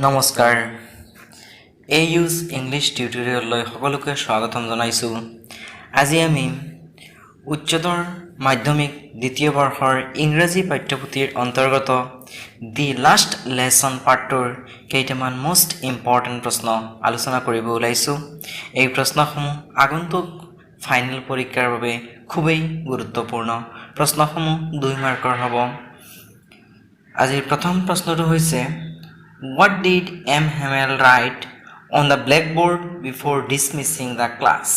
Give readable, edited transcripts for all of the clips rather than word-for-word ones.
নমস্কাৰ AU's English টিউটৰিয়েললৈ সকলোকে স্বাগতম জনাইছোঁ। আজি আমি উচ্চতৰ মাধ্যমিক দ্বিতীয় বৰ্ষৰ ইংৰাজী পাঠ্যপুথিৰ অন্তৰ্গত দি লাষ্ট লেসন পাৰ্টৰ কেইটামান মোষ্ট ইম্পৰ্টেণ্ট প্ৰশ্ন আলোচনা কৰিব ওলাইছোঁ। এই প্ৰশ্নসমূহ আগন্তুক ফাইনেল পৰীক্ষাৰ বাবে খুবেই গুৰুত্বপূৰ্ণ। প্ৰশ্নসমূহ 2 মাৰ্কৰ হ'ব। আজিৰ প্ৰথম প্ৰশ্নটো হৈছে What did M. Hamel write on the blackboard before dismissing the class?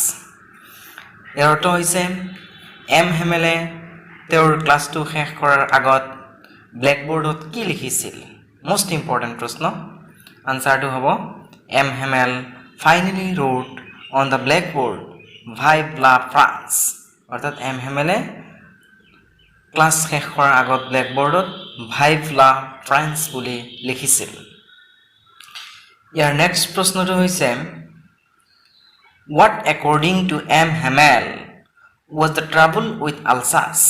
ইয়াৰ অৰ্থ হৈছে M. Hamel তেওঁৰ ক্লাছটো শেষ কৰাৰ আগত ব্লেকবোৰ্ডত কি লিখিছিল? মোষ্ট ইম্পৰ্টেণ্ট প্ৰশ্ন। আনসাৰটো হ'ব M. Hamel finally wrote on the blackboard Vive la France। অৰ্থাৎ M. Hamel ক্লাছ শেষ কৰাৰ আগত ব্লেকবোৰ্ডত Vive la France বুলি লিখিছিল। ইয়াৰ নেক্সট প্ৰশ্নটো হৈছে What according to M. Hamel was the trouble with Alsace?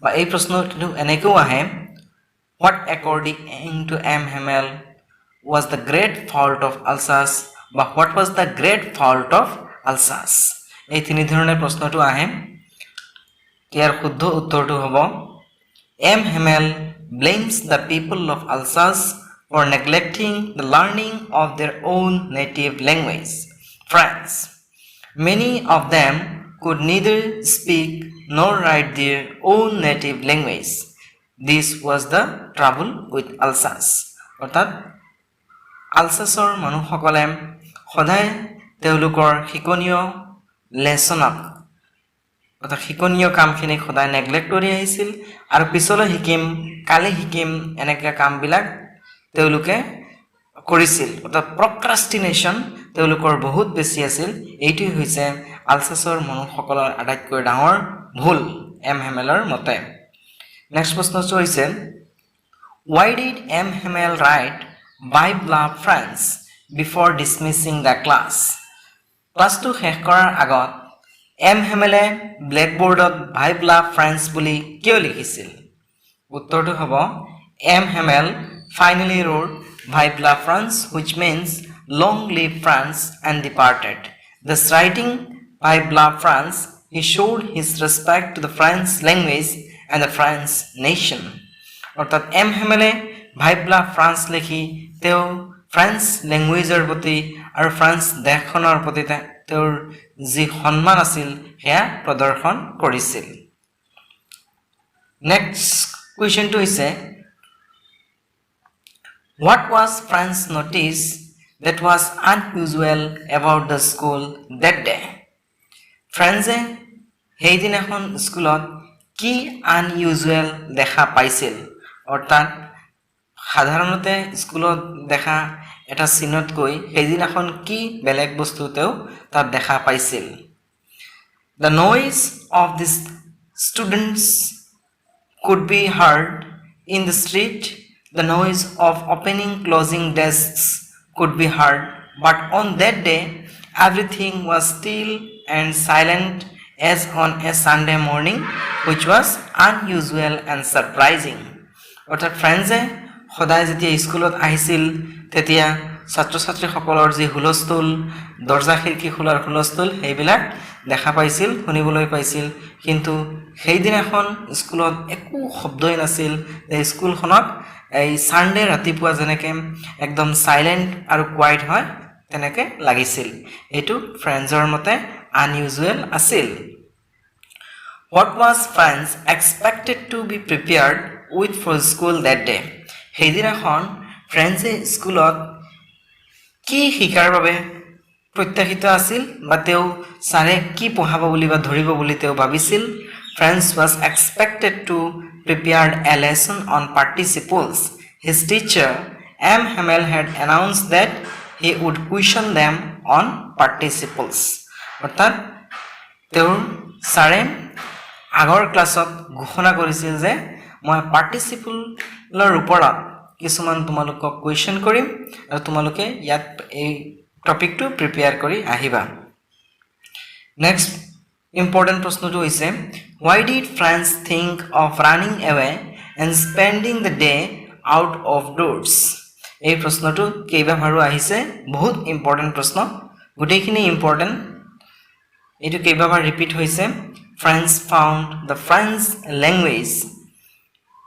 বা এই প্ৰশ্নটো এনেকৈ আহে What according to M. Hamel was the great fault of Alsace? বা What was the great fault of Alsace? এই তিনি ধৰণৰ প্ৰশ্নটো আহে। ইয়াৰ শুদ্ধ উত্তৰটো হ'ব M. Hamel blames the people of Alsace for neglecting the learning of their own native language, French. Many of them could neither speak nor write their own native language. This was the trouble with Alsace. অৰ্থাৎ আলসাছৰ মানুহসকলে সদায় তেওঁলোকৰ শিকনীয় লেসনক অৰ্থাৎ শিকনীয় কামখিনি সদায় neglect কৰি আহিছিল আৰু পিছলৈ শিকিম কালি শিকিম এনেকুৱা কামবিলাক তেওঁলোকে কৰিছিল। অৰ্থাৎ প্ৰক্ৰাষ্টিনেশ্যন তেওঁলোকৰ বহুত বেছি আছিল। এইটোই হৈছে আলসাছৰ মানুহসকলৰ আটাইতকৈ ডাঙৰ ভুল M. Hamelৰ মতে। নেক্সট প্ৰশ্নটো হৈছে Why did M. Hamel write Vive la France before dismissing the class? ক্লাছটো শেষ কৰাৰ আগত M. Hamel ব্লেকবোৰ্ডত Vive la France বুলি কিয় লিখিছিল? উত্তৰটো হ'ব M. Hamel finally wrote Vive la France, which means long live France, and departed. Thus writing Vive la France, he showed his respect to the French language and the French nation. অৰ্থাৎ M. Hamel Vive la France লিখি তেওঁ French লেংগুৱেজৰ প্ৰতি আৰু France দেশখনৰ প্ৰতি তেওঁৰ যি সন্মান আছিল সেয়া প্ৰদৰ্শন কৰিছিল। নেক্সট কুৱেশ্যনটো হৈছে What was France notice that was unusual about the school that day? ফ্ৰান্সে সেইদিনাখন স্কুলত কি আনইউজুৱেল দেখা পাইছিল? অৰ্থাৎ সাধাৰণতে স্কুলত দেখা এটা চিনতকৈ সেইদিনাখন কি বেলেগ বস্তু তেওঁ তাত দেখা পাইছিল? The noise of the students could be heard in the street. The noise of opening closing desks could be heard, but on that day everything was still and silent as on a Sunday morning, which was unusual and surprising. অৰ্থাৎ ফ্ৰেন্সে সদায় যেতিয়া স্কুলত আহিছিল তেতিয়া ছাত্ৰ ছাত্ৰীসকলৰ যি হুলস্থুল দৰ্জা খিৰিকী খোলাৰ হুলস্থুল সেইবিলাক দেখা পাইছিল শুনিবলৈ পাইছিল, কিন্তু সেইদিনাখন স্কুলত একো শব্দই নাছিল। এই স্কুলখনত এই সানডে ৰাতিপুৱা যেনেকৈ একদম সাইলেণ্ট আৰু কোৱাইট হয় তেনেকৈ লাগিছিল। এইটো ফ্ৰেন্সৰ মতে আনইউজুৱেল আছিল। What was France expected to be prepared with for school that day? সেইদিনাখন ফ্ৰেন্সে স্কুলত কি শিকাৰ বাবে প্ৰত্যাশিত আছিল বা তেওঁ ছাৰে কি পঢ়াব বুলি বা ধৰিব বুলি তেওঁ ভাবিছিল? France was expected to prepare a lesson on participles. His teacher M. Hamel had announced that he would question them on participles. অৰ্থাৎ তেওঁৰ ছাৰে আগৰ ক্লাছত ঘোষণা কৰিছিল যে মই পাৰ্টিচিপলৰ ওপৰত কিছুমান তোমালোকক কুৱেশ্যন কৰিম আৰু তোমালোকে ইয়াত এই টপিকটো প্ৰিপেয়াৰ কৰি আহিবা। নেক্সট ইম্পৰ্টেণ্ট প্ৰশ্নটো হৈছে Why did France think of running away and spending the day out of doors? এই প্ৰশ্নটো কেইবাবাৰো আহিছে বহুত ইম্পৰ্টেন্ট প্ৰশ্ন গোটেইখিনি ইম্পৰ্টেন্ট এইটো কেইবাবাৰ ৰিপিট হৈছে France found the French language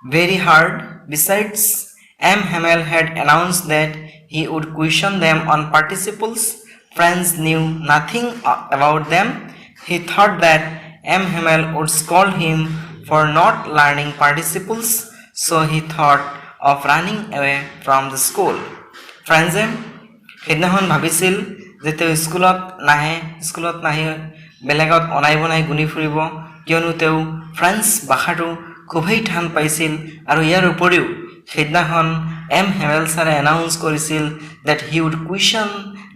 very hard. Besides, M. Hamel had announced that he would question them on participles. Friends knew nothing about them. He thought that M. Hamel would scold him for not learning participles, so he thought of running away from the school. Friends সেইদিনাখন ভাবিছিল যে তেওঁ স্কুলত নাহি বেলেগত অনাই বনাই গুণি ফুৰিব কিয়নো তেওঁ ফ্ৰেঞ্চ ভাষাটো খুবেই টান পাইছিল আৰু ইয়াৰ উপৰিও সেইদিনাখন এম হেমেল ছাৰে এনাউন্স কৰিছিল that he would question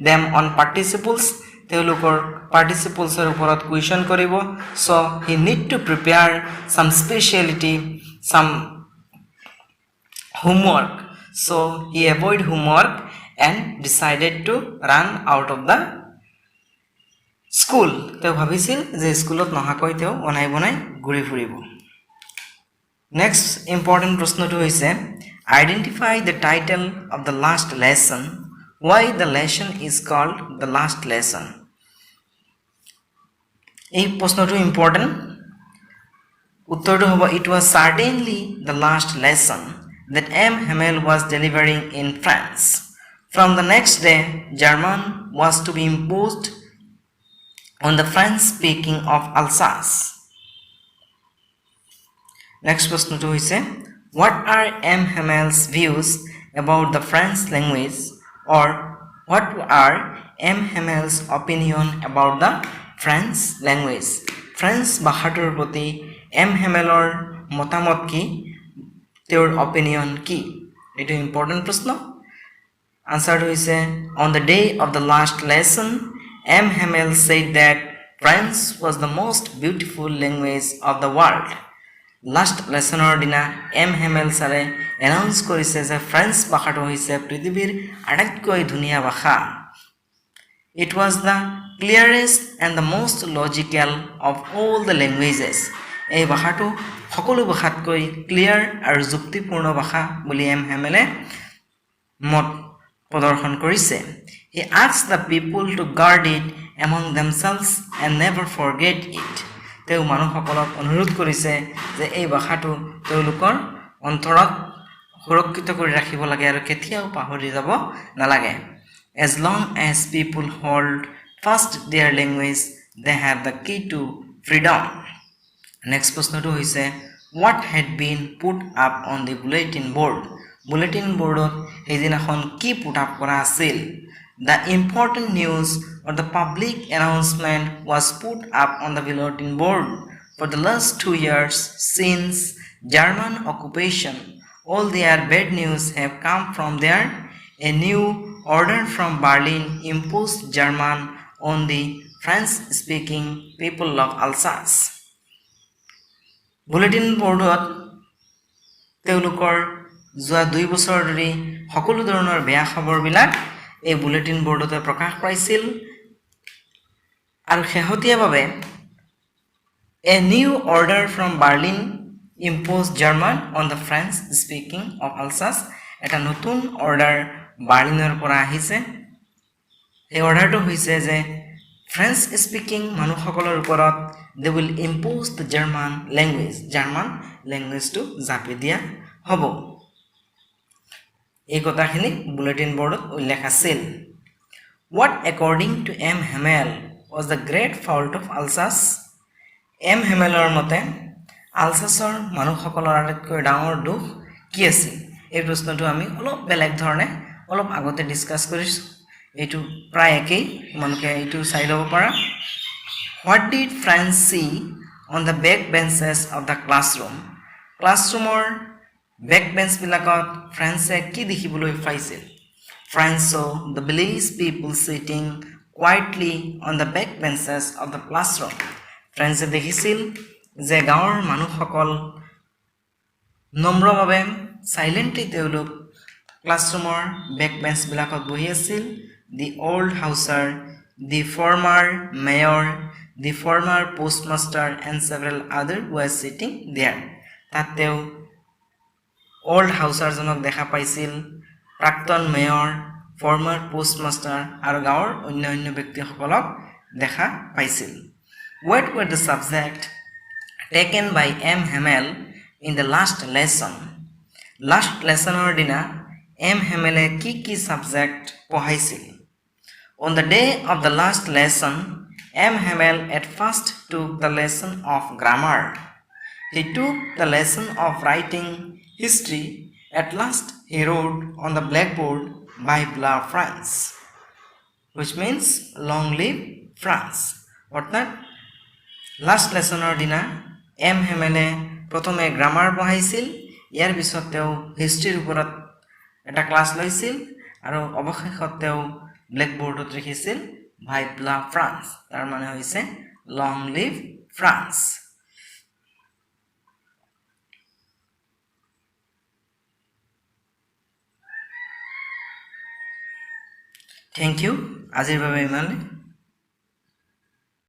them on participles তেওঁলোকৰ participles-ৰ ওপৰত কুৱেশ্যন কৰিব so he need to prepare some homework so he avoid homework and decided to run out of the school তেওঁ ভাবিছিল যে স্কুলত নহাকৈ তেওঁ অনাই বনাই ঘূৰি ফুৰিব নেক্সট ইম্পৰ্টেন্ট প্ৰশ্নটো হৈছে identify the title of the last lesson why the lesson is called the last lesson এই প্ৰশ্নটো ইম্পৰ্টেন্ট উত্তৰটো হ'ব it was certainly the last lesson that M. Hamel was delivering in France from the next day German was to be imposed on the French speaking of Alsace next প্ৰশ্নটো হৈছে what are M. Hamel's views about the French language or what are M. Hamel's opinion about the French language French ভাষাটোৰ প্ৰতি M. Hamelৰ মতামত কি তেওঁৰ opinion কি এটো important প্ৰশ্ন আনসাৰটো হৈছে on the day of the last lesson M. Hamel said that French was the most beautiful language of the world last লেসনৰ দিনা এম হেমেল ছাৰে এনাউন্স কৰিছে যে ফ্ৰেঞ্চ ভাষাটো হৈছে পৃথিৱীৰ আটাইতকৈ ধুনীয়া ভাষা it was the clearest and the most logical of all the languages এই ভাষাটো সকলো ভাষাতকৈ ক্লিয়াৰ আৰু যুক্তিপূৰ্ণ ভাষা বুলি এম হেমেলে মত প্ৰদৰ্শন কৰিছে হি asked the people to guard it among themselves and never forget it তেওঁ মানুহসকলক অনুৰোধ কৰিছে যে এই ভাষাটো তেওঁলোকৰ অন্তৰত সুৰক্ষিত কৰি ৰাখিব লাগে আৰু কেতিয়াও পাহৰি যাব নালাগে as long as people hold fast their language they have the key to freedom next প্ৰশ্নটো হৈছে what had been put up on the bulletin boardত সেইদিনাখন কি put up কৰা আছিল The important news or the public announcement was put up on the bulletin board for the last 2 years since German occupation. All their bad news have come from there. A new order from Berlin imposed German on the French-speaking people of Alsace. Bulletin boardত তেওঁলোকৰ যোৱা 2 বছৰ ধৰি সকলো ধৰণৰ বেয়া খবৰবিলাক এই bulletin বোৰ্ডতে প্ৰকাশ পাইছিল আৰু শেহতীয়াভাৱে a new order from Berlin imposed German on the French speaking of Alsace এটা নতুন অৰ্ডাৰ বাৰ্লিনৰ পৰা আহিছে এই অৰ্ডাৰটো হৈছে যে ফ্ৰেঞ্চ স্পিকিং মানুহসকলৰ ওপৰত they will impose the German language to জাপি দিয়া হ'ব এই কথাখিনি বুলেটিন বোৰ্ডত উল্লেখ আছিল what according to M. Hamel was the great fault of Alsace M. Hamelৰ মতে আলসাছৰ মানুহসকলৰ আটাইতকৈ ডাঙৰ দুখ কি আছিল এই প্ৰশ্নটো আমি অলপ বেলেগ ধৰণে অলপ আগতে ডিসকাস কৰিছো এইটো প্ৰায় একেই মনকে এইটো চাই লব পাৰা what did France see on the back benches of the classroomৰ back bench বিলাকত ফ্ৰান্সে কি দেখিবলৈ পাইছিল France saw the village people sitting quietly on the back benches of the classroom ফ্ৰান্সে দেখিছিল যে গাঁৱৰ মানুহসকল নম্ৰভাৱে সাইলেন্টলি তেওঁলোক ক্লাছৰুমৰ বেক বেঞ্চ বিলাকত বহি আছিল the old houser the former mayor the former postmaster and several other were sitting there তাতেও old houser জনক দেখা পাইছিল প্ৰাক্তন মেয়ৰ ফৰ্মাৰ পোষ্টমাষ্টাৰ আৰু গাঁৱৰ অন্য ব্যক্তিসকলক দেখা পাইছিল what were the subject taken by M Hamel in the last lessonৰ দিনা M Hamele কি subject পঢ়াইছিল on the day of the last lesson M Hamel at first took the lesson of grammar he took the lesson of writing history at last he wrote on the blackboard Bibla France which means long live France অৰ্থাৎ last লেসনৰ দিনা M হেমেলে প্ৰথমে grammar পঢ়াইছিল ইয়াৰ পিছত তেওঁ হিষ্ট্ৰীৰ ওপৰত এটা class লৈছিল আৰু অৱশেষত তেওঁ ব্লেকবোৰ্ডত লিখিছিল ভাইবলা ফ্ৰান্স তাৰ মানে হৈছে long live France thank you আজিৰ বাবে ইমানে